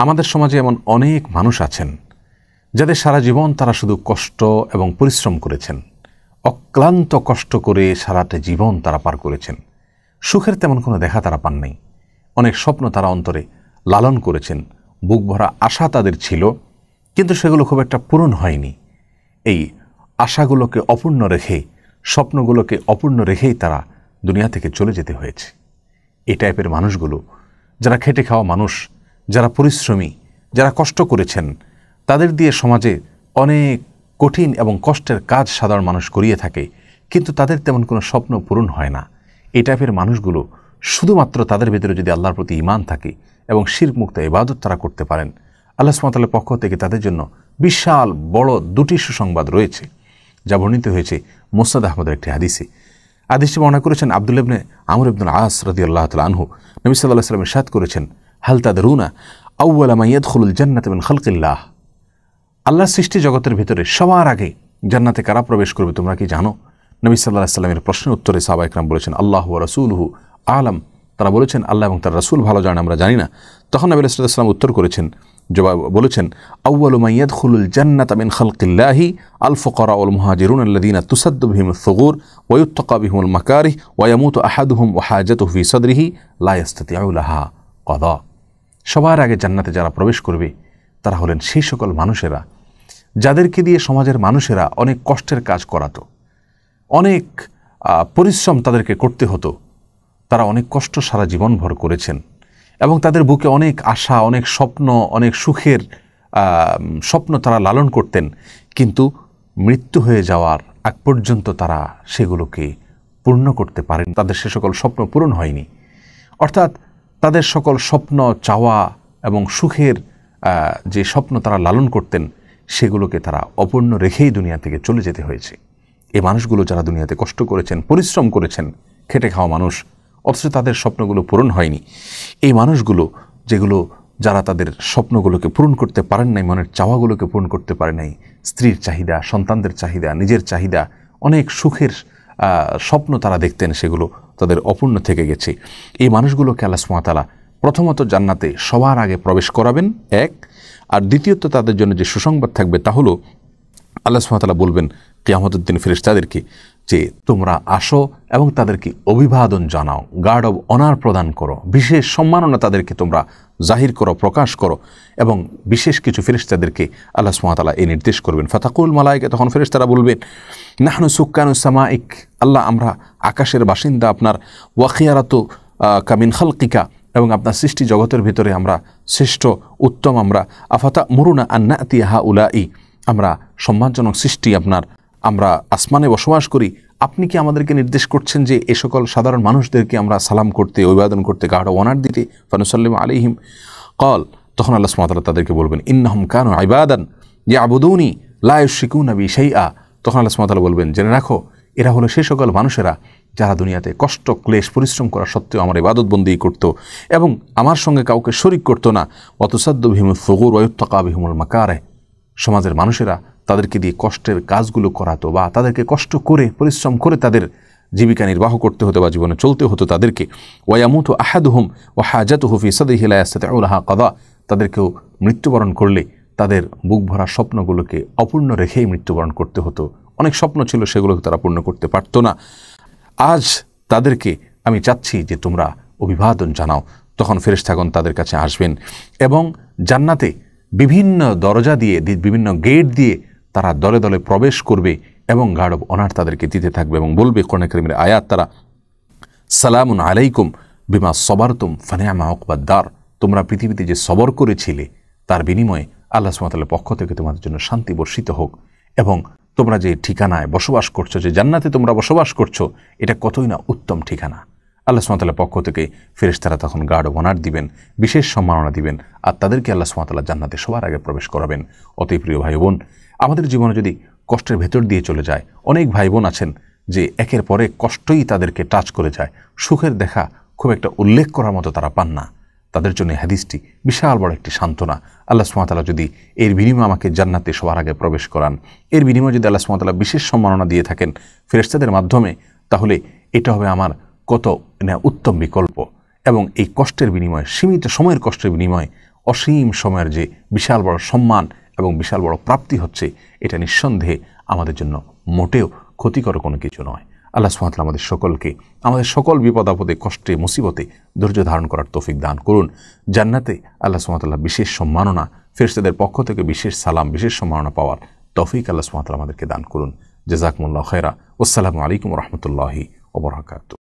আমাদের সমাজে এমন অনেক মানুষ আছেন যাদের সারা জীবন তারা শুধু কষ্ট এবং পরিশ্রম করেছেন, অক্লান্ত কষ্ট করে সারাটা জীবন তারা পার করেছেন। সুখের তেমন কোনো দেখা তারা পান নাই। অনেক স্বপ্ন তারা অন্তরে লালন করেছেন, বুক ভরা আশা তাদের ছিল, কিন্তু সেগুলো খুব একটা পূরণ হয়নি। এই আশাগুলোকে অপূর্ণ রেখে, স্বপ্নগুলোকে অপূর্ণ রেখেই তারা দুনিয়া থেকে চলে যেতে হয়েছে। এই টাইপের মানুষগুলো, যারা খেটে খাওয়া মানুষ, যারা পরিশ্রমী, যারা কষ্ট করেছেন, তাদের দিয়ে সমাজে অনেক কঠিন এবং কষ্টের কাজ সাধারণ মানুষ করিয়ে থাকে, কিন্তু তাদের তেমন কোনো স্বপ্ন পূরণ হয় না। এই টাইপের মানুষগুলো শুধুমাত্র তাদের ভিতরে যদি আল্লাহর প্রতি ঈমান থাকে এবং শিরক মুক্ত ইবাদত তারা করতে পারেন, আল্লাহ সুবহানাহু ওয়া তাআলার পক্ষ থেকে তাদের জন্য বিশাল বড় দুটি সুসংবাদ রয়েছে, যা বর্ণিত হয়েছে মুসনাদ আহমদের একটি হাদিসে। হাদিসটি বর্ণনা করেছেন আব্দুল্লাহ ইবনে আমর ইবনুল আস রাদিয়াল্লাহু তাআলা আনহু। নবী সাল্লাল্লাহু আলাইহি ওয়াসাল্লাম ইরশাদ করেছেন, হাল তাদরুনা আউওয়ালা মা ইয়াদখুলুল জান্নাতা মিন খালকিল্লাহ। আল্লাহর সৃষ্টি জগতের ভিতরে সবার আগে জান্নাতে কারা প্রবেশ করবে তোমরা কি জানো? নবী সাল্লাল্লাহু আলাইহি ওয়াসাল্লামের প্রশ্নের উত্তরে সাহাবা ইকরাম বলেছেন, আল্লাহু ওয়া রাসূলুহু আলাম। তারা বলেছেন, আল্লাহ এবং তার রাসূল ভালো জানেন, আমরা জানি না। তখন নবী সাল্লাল্লাহু আলাইহি ওয়াসাল্লাম উত্তর করেছেন, জবাব বলেছেন, আউওয়ালু মা ইয়াদখুলুল জান্নাতা মিন খালকিল্লাহি আল ফুকারা ওয়াল মুহাজিরুন আল্লাযীনা তুসাদ্দু বিহিমুস সুগুর ওয়া ইউত্তাকা বিহিমুল মাকারিহ ওয়া ইয়ামুতু আহাদুহুম ওয়া হাজাতুহু ফি সাদরিহি লা ইস্তাতিউ লাহা কাদা। সবার আগে জান্নাতে যারা প্রবেশ করবে তারা হলেন সেই সকল মানুষেরা যাদেরকে দিয়ে সমাজের মানুষেরা অনেক কষ্টের কাজ করাতো, অনেক পরিশ্রম তাদেরকে করতে হতো। তারা অনেক কষ্ট সারা জীবনভর করেছেন এবং তাদের বুকে অনেক আশা, অনেক স্বপ্ন, অনেক সুখের স্বপ্ন তারা লালন করতেন, কিন্তু মৃত্যু হয়ে যাওয়ার আগ পর্যন্ত তারা সেগুলোকে পূর্ণ করতে পারেন। তাদের সে সকল স্বপ্ন পূরণ হয়নি। অর্থাৎ তাদের সকল স্বপ্ন, চাওয়া এবং সুখের যে স্বপ্ন তারা লালন করতেন সেগুলোকে তারা অপূর্ণ রেখেই দুনিয়া থেকে চলে যেতে হয়েছে। এই মানুষগুলো যারা দুনিয়াতে কষ্ট করেছেন, পরিশ্রম করেছেন, খেটে খাওয়া মানুষ, অথচ তাদের স্বপ্নগুলো পূরণ হয়নি। এই মানুষগুলো যারা তাদের স্বপ্নগুলোকে পূরণ করতে পারেন নাই, মনের চাওয়াগুলোকে পূরণ করতে পারে নাই, স্ত্রীর চাহিদা, সন্তানদের চাহিদা, নিজের চাহিদা, অনেক সুখের স্বপ্ন তারা দেখতেন, সেগুলো তাদের অপূর্ণ থেকে গেছে। এই মানুষগুলোকে আল্লাহ সুবহানাহু ওয়া তাআলা প্রথমত জান্নাতে সবার আগে প্রবেশ করাবেন, এক। আর দ্বিতীয়ত তাদের জন্য যে সুসংবাদ থাকবে তা হলো আল্লাহ সুবহানাহু ওয়া তাআলা বলবেন কিয়ামতের দিন ফেরেশতাদেরকে যে তোমরা আসো এবং তাদেরকে অভিবাদন জানাও, গার্ড অব অনার প্রদান করো, বিশেষ সম্মাননা তাদেরকে তোমরা জাহির করো, প্রকাশ করো। এবং বিশেষ কিছু ফেরেশতাদেরকে আল্লাহ সুবহানাহু ওয়া তাআলা এই নির্দেশ করবেন। ফাতাকুল মালায়েকা, তখন ফেরেশতারা বলবেন, নাহনু সুক্কানুস সামাইক, আল্লাহ আমরা আকাশের বাসিন্দা আপনার, ওয়াখিয়ারাতু কামিন খালকিকা, এবং আপনার সৃষ্টি জগতের ভিতরে আমরা শ্রেষ্ঠ, উত্তম আমরা। আফাতা মুরুনা আন্নাতি হাউলাই, আমরা সম্মানজনক সৃষ্টি আপনার, আমরা আসমানে বসবাস করি, আপনি কি আমাদেরকে নির্দেশ করছেন যে এ সকল সাধারণ মানুষদেরকে আমরা সালাম করতে, অভিবাদন করতে, গাঢ় অনার দিতে? ফানুসাল্লিমু আলাইহিম ক্বাল, তখন আল্লাহ সুবহানাহু ওয়া তাআলা তাদেরকে বলবেন, ইন্নাহুম কানু ইবাদান ইয়াবুদুনি লা ইউশরিকুনা বি শাইআ। তখন আল্লাহ সুবহানাহু ওয়া তাআলা বলবেন, জেনে রাখো এরা হলো সেই সকল মানুষেরা যারা দুনিয়াতে কষ্ট, ক্লেশ, পরিশ্রম করা সত্ত্বেও আমার ইবাদত বন্দি করত এবং আমার সঙ্গে কাউকে শরিক করতো না। ওয়া তুসাদ্দু বিহিমুস সুগুর ওয়া ইউত্তাকা বিহিমুল মাকারিহ, সমাজের মানুষেরা তাদেরকে দিয়ে কষ্টের কাজগুলো করাতো বা তাদেরকে কষ্ট করে, পরিশ্রম করে তাদের জীবিকা নির্বাহ করতে হতো বা জীবনে চলতে হতো তাদেরকে। ওয়া ইয়ামুতু আহাদুহুম ওয়া হাজাতুহু ফি সাদরিহি লা ইস্তাতিউ লাহা কাদা, তাদেরকেও মৃত্যুবরণ করলে তাদের বুক ভরা স্বপ্নগুলোকে অপূর্ণ রেখেই মৃত্যুবরণ করতে হতো। অনেক স্বপ্ন ছিল, সেগুলোকে তারা পূর্ণ করতে পারতো না। আজ তাদেরকে আমি চাচ্ছি যে তোমরা অভিবাদন জানাও। তখন ফেরেশতাগণ তাদের কাছে আসবেন এবং জান্নাতে বিভিন্ন দরজা দিয়ে, বিভিন্ন গেট দিয়ে তারা দলে দলে প্রবেশ করবে এবং গার্ড অব অনার তাদেরকে দিতে থাকবে এবং বলবে, কোরআনে কারীমের আয়াত তারা, সালামুন আলাইকুম বিমা সবারতুম ফানিআমা উকবাদ-দার, তোমরা পৃথিবীতে যে সবর করেছিলে তার বিনিময়ে আল্লাহ সুবহানাহু ওয়া তাআলার পক্ষ থেকে তোমাদের জন্য শান্তি বর্ষিত হোক, এবং তোমরা যে ঠিকানায় বসবাস করছো, যে জান্নাতে তোমরা বসবাস করছো, এটা কতই না উত্তম ঠিকানা। আল্লাহ সুবহানাহু ওয়া তাআলার পক্ষ থেকে ফেরেশতারা তখন গার্ড অব অনার দিবেন, বিশেষ সম্মাননা দিবেন, আর তাদেরকে আল্লাহ সুবহানাহু ওয়া তাআলা জান্নাতে সবার আগে প্রবেশ করাবেন। অতি প্রিয় ভাই বোন, আমাদের জীবনে যদি কষ্টের ভেতর দিয়ে চলে যায়, অনেক ভাই বোন আছেন যে একের পরে কষ্টই তাদেরকে টাচ করে যায়, সুখের দেখা খুব একটা উল্লেখ করার মতো তারা পান না। তাদের জন্য হাদিসটি বিশাল বড় একটি সান্ত্বনা। আল্লাহ সুবহানাহু ওয়া তাআলা যদি এর বিনিময়ে আমাকে জান্নাতে সবার আগে প্রবেশ করান, এর বিনিময়ে যদি আল্লাহ সুবহানাহু ওয়া তাআলা বিশেষ সম্মাননা দিয়ে থাকেন ফেরেশতাদের মাধ্যমে, তাহলে এটা হবে আমার কত উত্তম বিকল্প। এবং এই কষ্টের বিনিময়ে, সীমিত সময়ের কষ্টের বিনিময়ে অসীম সময়ের যে বিশাল বড় সম্মান এবং বিশাল বড় প্রাপ্তি হচ্ছে, এটা নিঃসন্দেহে আমাদের জন্য মোটেও ক্ষতিকর কোনো কিছু নয়। আল্লাহ সুবহানাহু ওয়া তাআলা আমাদের সকলকে আমাদের সকল বিপদ আপদে, কষ্টে, মুসিবতে ধৈর্য ধারণ করার তৌফিক দান করুন। জান্নাতে আল্লাহ সুবহানাহু ওয়া তাআলা বিশেষ সম্মাননা, ফেরেশতাদের পক্ষ থেকে বিশেষ সালাম, বিশেষ সম্মাননা পাওয়ার তৌফিক আল্লাহ সুবহানাহু ওয়া তাআলা আমাদেরকে দান করুন। জাযাকুমুল্লাহু খায়রা। আসসালামু আলাইকুম ওয়া রাহমাতুল্লাহি ওয়া বারাকাতুহু।